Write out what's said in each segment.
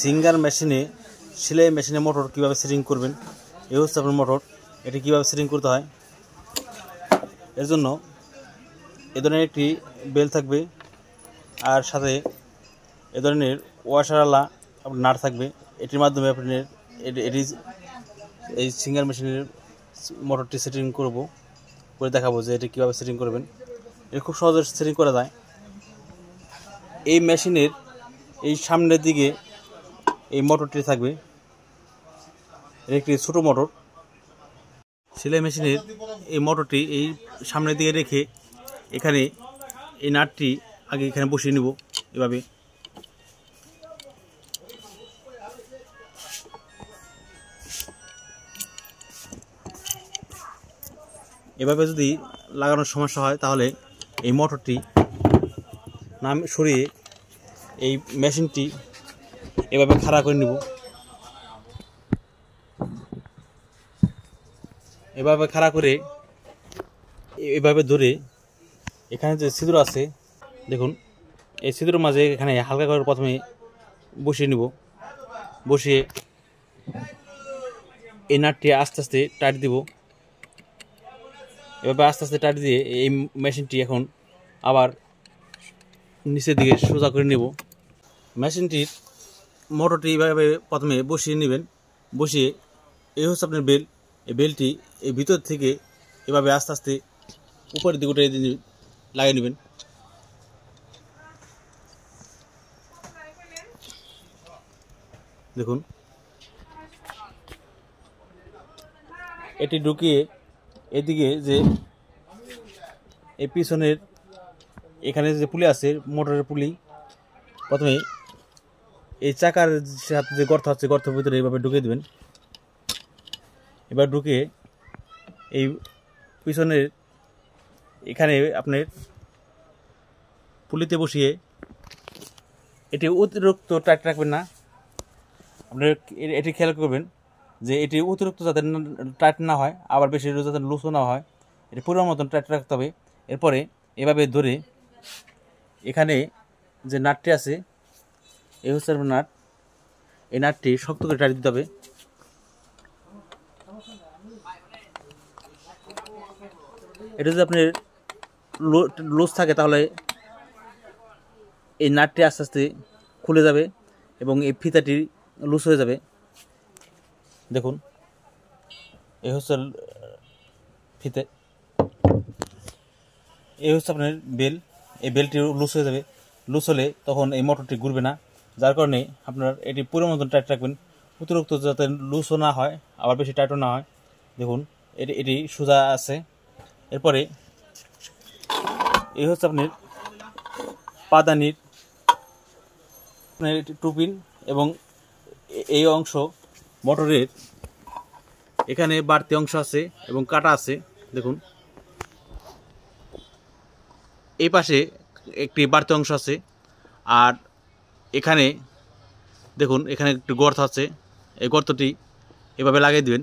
Singer মেশিনে সেলাই মেশিনে মোটর কীভাবে সেটিং করবেন, এই হচ্ছে আপনার মোটর। এটি কীভাবে সেটিং করতে হয়, এর জন্য এ ধরনের একটি বেল থাকবে, আর সাথে এ ধরনের ওয়াশারওয়ালা আপনার নাট থাকবে। এটির মাধ্যমে আপনার এই সিঙ্গার মেশিনের মোটরটি সেটিং করে দেখাবো যে এটি কীভাবে সেটিং করবেন। এটি খুব সহজে সেটিং করা যায়। এই মেশিনের এই সামনের দিকে এই মোটরটি থাকবে, একটি ছোটো মোটর। সেলাই মেশিনের এই মোটরটি এই সামনের দিকে রেখে এখানে এই নাটটি আগে এখানে বসিয়ে নেব। এভাবে যদি লাগানোর সমস্যা হয় তাহলে এই মোটরটি সরিয়ে এই মেশিনটি এভাবে খাড়া করে নেব। এভাবে খাড়া করে এভাবে ধরে এখানে যে ছিদ্র আছে দেখুন, এই ছিদ্রের মাঝে এখানে হালকা করে প্রথমে বসিয়ে নেব। বসিয়ে এই নাটটি আস্তে আস্তে টাইট দিব। এভাবে আস্তে আস্তে টাইট দিয়ে এই মেশিনটি এখন আবার নিচের দিকে সোজা করে নেব। মেশিনটির মোটরটি এইভাবে প্রথমে বসিয়ে নেবেন। বসিয়ে এই হচ্ছে আপনার বেল। এই বেলটি এই ভিতর থেকে এভাবে আস্তে আস্তে উপরের দিকে উঠে লাগিয়ে নেবেন। দেখুন, এটি ঢুকিয়ে এদিকে যে এই পিছনের এখানে যে পুলি আছে, মোটরের পুলি, প্রথমে এই চাকার সাথে যে গর্ত আছে গর্তের ভিতরে এইভাবে ঢুকিয়ে দেবেন। এবার ঢুকিয়ে এই পিছনের এখানে আপনার পুলিতে বসিয়ে এটি অতিরিক্ত টাইট রাখবেন না। আপনার এটি খেয়াল করবেন যে এটি অতিরিক্ত যাতে টাইট না হয়, আবার বেশি যাতে লুজও না হয়, এটি পুরোর মতন টাইট রাখতে হবে। এরপরে এভাবে ধরে এখানে যে নাটটি আছে এই হচ্ছে নাট, এই নাটটি শক্ত করে টাইট দিতে হবে। এটা যদি আপনার লুজ থাকে তাহলে এই নাটটি আস্তে আস্তে খুলে যাবে এবং এই ফিতাটি লুজ হয়ে যাবে। দেখুন, এই হচ্ছে ফিতে, এই হচ্ছে আপনার বেল। এই বেলটি লুজ হয়ে যাবে। লুজ হলে তখন এই মোটরটি ঘুরবে না, যার কারণে আপনার এটি পুরো মতন টাইট রাখবেন, অতিরিক্ত যাতে লুজও না হয় আবার বেশি টাইটও না হয়। দেখুন, এটি সোজা আছে। এরপরে এই হচ্ছে আপনার পাদানির টুপিন এবং এই অংশ মোটরের এখানে বাড়তি অংশ আছে এবং কাটা আছে। দেখুন, এই পাশে একটি বাড়তি অংশ আছে, আর এখানে দেখুন এখানে একটি গর্ত আছে। এই গর্তটি এভাবে লাগিয়ে দিবেন।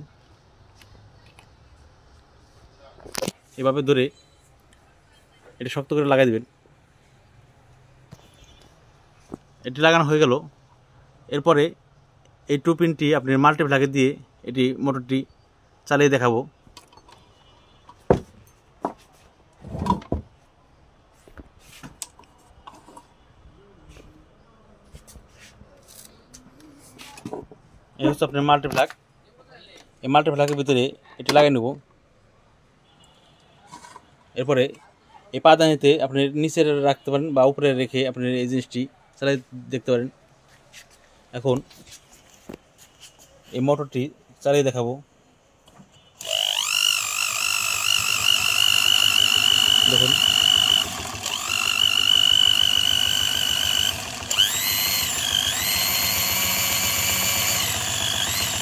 এভাবে ধরে এটি শক্ত করে লাগিয়ে দিবেন। এটি লাগানো হয়ে গেল। এরপরে এই টুপিনটি আপনি মাল্টিপ্লাগে দিয়ে এটি মোটরটি চালিয়ে দেখাবো। এই হচ্ছে আপনার মাল্টিপ্লাগ। এই মাল্টিপ্লাগের ভিতরে এটি লাগিয়ে নেব। এরপরে এই পাদানিতে আপনি নিচে রাখতে পারেন বা উপরে রেখে আপনি এই জিনিসটি চালিয়ে দেখতে পারেন। এখন এই মোটরটি চালিয়ে দেখাবো। দেখুন,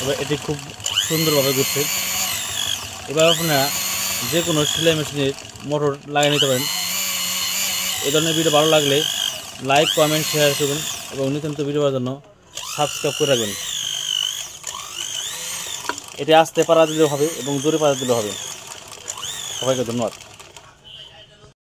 এবার এটি খুব সুন্দরভাবে ঘুরছে। এবার আপনারা যে কোনো সেলাই মেশিনের মোটর লাগিয়ে নিতে পারেন। এই ধরনের ভিডিও ভালো লাগলে লাইক, কমেন্ট, শেয়ার করবেন এবং নিত্যন্ত ভিডিও পাওয়ার জন্য সাবস্ক্রাইব করে রাখবেন। এটি আস্তে পাড়া দিলেও হবে এবং জোরে পাড়া দিলেও হবে। সবাইকে ধন্যবাদ।